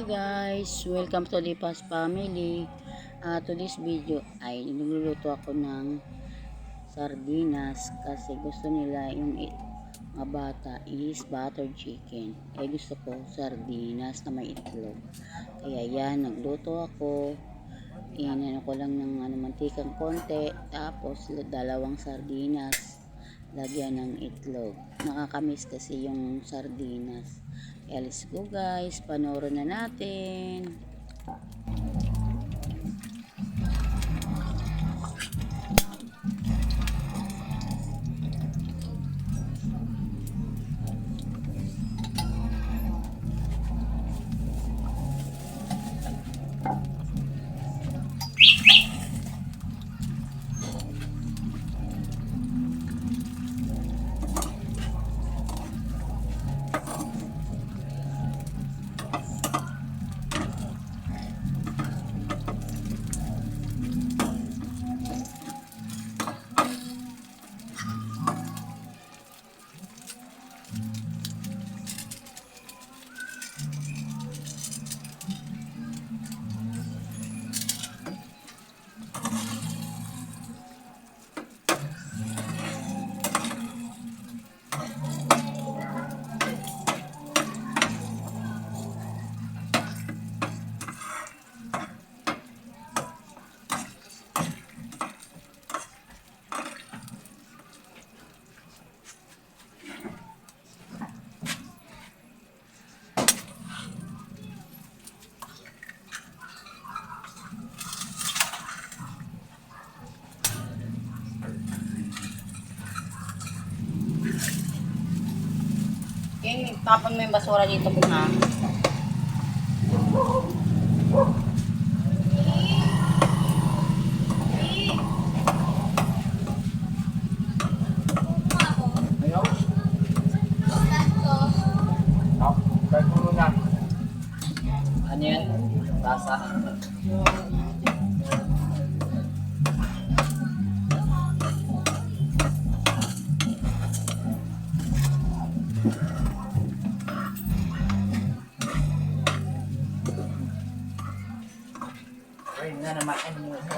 Guys, welcome to Lipas Family. To this video ay nagluluto ako ng sardinas kasi gusto nila yung mga bata is buttered chicken. Gusto ko sardinas na may itlog. Kaya yan, nagluto ako. Inano ko lang ng mantikang konti, tapos dalawang sardinas, lagyan ng itlog. Nakakamiss kasi yung sardinas. Kaya let's go guys, panoorin na natin. Okay, tapon mo yung basura dito muna. Ayaw? Kahit puno na. Ano yan? Lasa? Ay, na naman mo ito.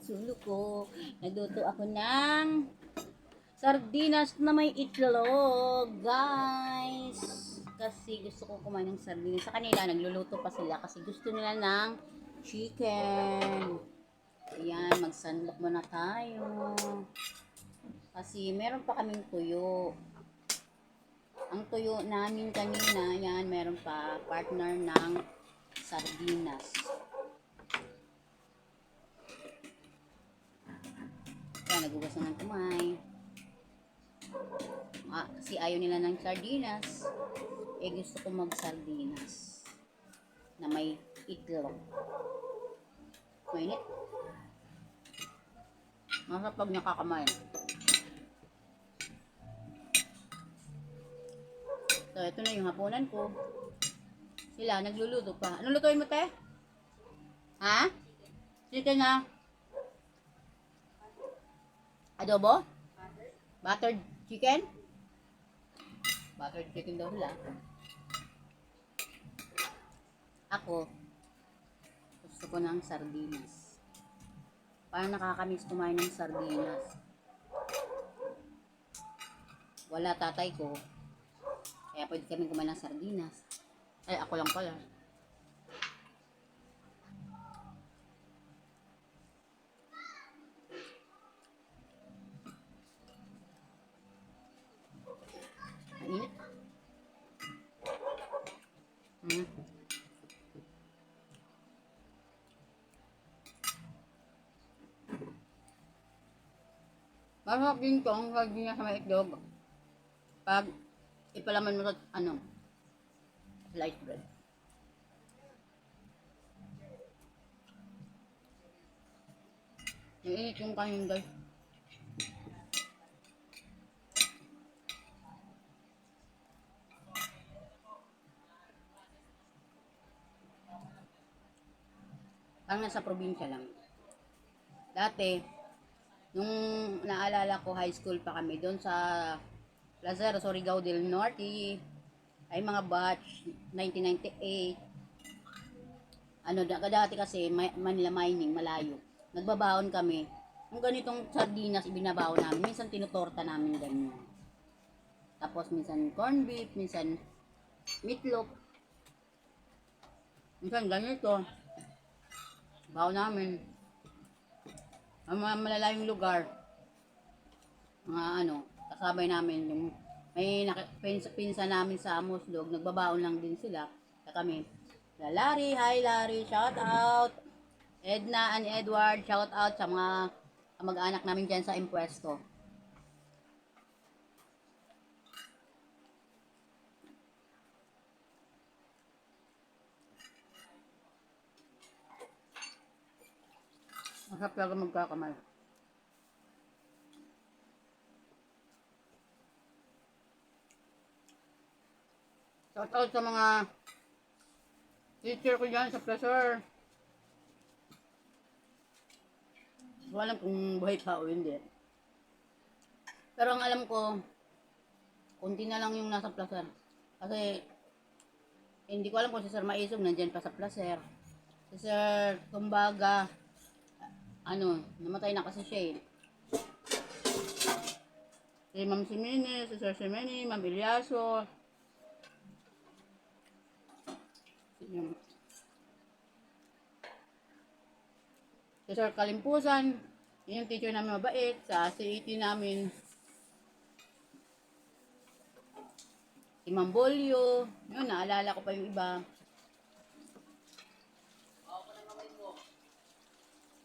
Sulo ko, nagluto ako ng Sardinas na may itlog, guys. Kasi gusto ko kumain ng sardinas. Sa kanila, nagluluto pa sila kasi gusto nila ng chicken. Ayan, magsandok muna tayo. Kasi meron pa kaming tuyo. Ang tuyo namin kanina, yan, meron pa partner ng sardinas. Yan, nagugas na ng kamay. Kasi ayaw nila ng sardinas. Eh, gusto ko mag-sardinas na may itlog. Mainit. Masapag nakakamay. So, ito na yung hapunan ko. Sila, nagluluto pa. Anong lutuin mo, te? Ha? Chicken na? Adobo? Buttered chicken? Buttered chicken daw sila. Ako, gusto ko ng sardinas. Parang nakakamiss kumain ng sardinas. Wala tatay ko. Kaya pwede kami kumain ng sardinas. Ay, ako lang pala. Mainit. Masarap din tong sardinas sa may itlog. Pag ipalaman mo sa sliced bread. Naiinit yung kanin, guys. Parang nasa probinsya lang. Dati, nung naalala ko, high school pa kami, doon sa Plaza Surigao del Norte, ay mga batch 1998. Dati kasi Manila Mining, malayo. Nagbabaon kami. Yung ganitong sardinas ibinabaon namin. Minsan tinutorta namin ganyan. Tapos minsan corned beef, minsan meatloaf. Minsan ganito. Baon namin. Ang mga malalayong lugar. Mga kasabay namin yung may pinsa namin sa Amoslog, nagbabaon lang din sila. Sa kami. Larry, hi Larry, shout out. Edna and Edward, shout out sa mga mag-anak namin dyan sa Impuesto. Masarap talaga magkakamay. Shout out sa mga teacher ko dyan sa Pleasure. Hindi ko alam kung buhay pa o hindi. Pero ang alam ko, kunti na lang yung nasa Placer. Kasi, hindi ko alam kung si Sir Maisog nandyan pa sa Placer. Si Sir Tumbaga, namatay na kasi siya eh. Si Ma'am Simene, si Sir Simene, Ma'am Ilyaso. Si Sir Kalimpusan, yun yung teacher namin mabait, sa CET namin. Si Ma'am Bolyo, yun, naalala ko pa yung iba.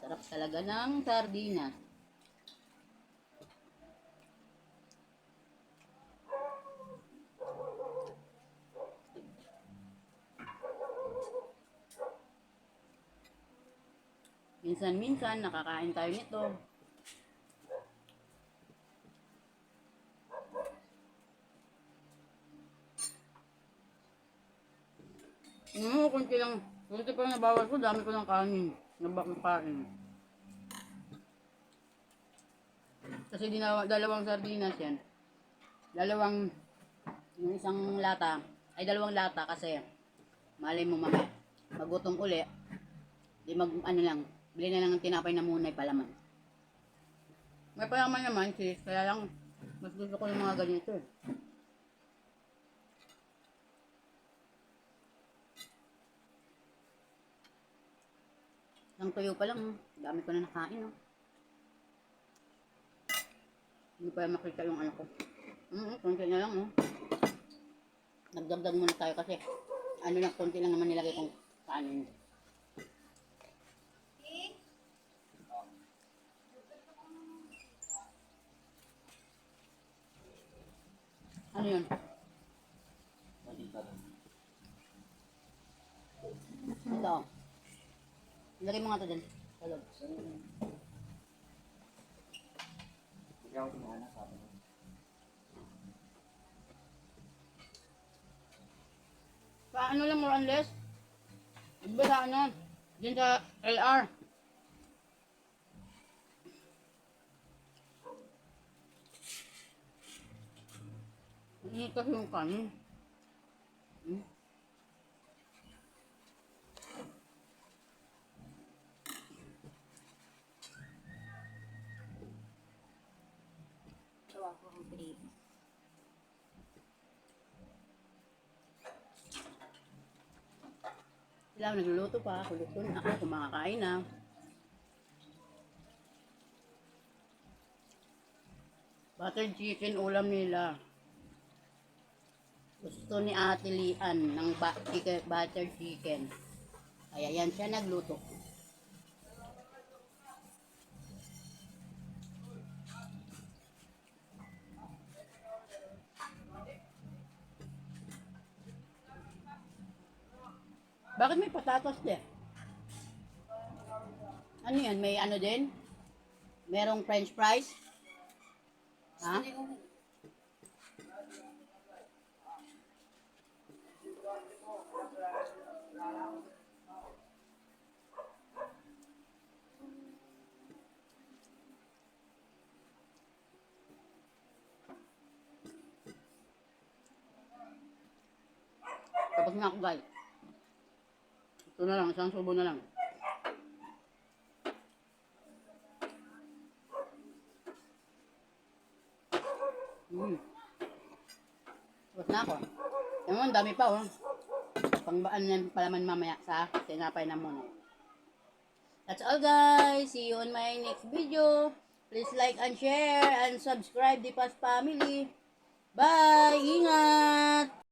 Sarap talaga ng sardinas. Minsan-minsan, nakakain tayo nito. Kunti lang. Kunti pa lang nabawas ko, dami ko ng kanin. Nakain. Kasi dalawang sardinas yan. Yung isang lata, ay dalawang lata kasi malay mo mamaya, magutom uli. Di bili na lang ng tinapay na munay palaman. May palaman naman sis, kaya lang Mas gusto ko yung mga ganito eh. Ang tuyo pa lang, oh. Dami ko na nakain, oh. Hindi pa makita yung ano ko. Konti na lang, oh. Nagdagdag muna tayo kasi ano lang, konti lang naman nilagay kong kanin. Ano yun? Ito. Lagay mo nga ito din. Sa loob. Ikaw tinahanap sa akin. Sa ano lang more or less? Iba sa ano? Diyan sa LR. Ini kasi yung kanin. Tawa ko ang gravy. Sila nagluluto pa, luto na ako, kumakakain na. Butter chicken ulam nila. Gusto ni Ate Lian ng butter chicken. Kaya yan siya nagluto. Bakit may patatas din? Ano yan? May ano din? Merong french fries? Ha? Tapos na ako guys. Ito na lang, isang subo na lang. Tapos na ako. Yung dami pa oh. Pangbaan yan palaman mamaya sa tinapay na muna. That's all guys. See you on my next video. Please like and share and subscribe Dipas Family. Bye! Ingat!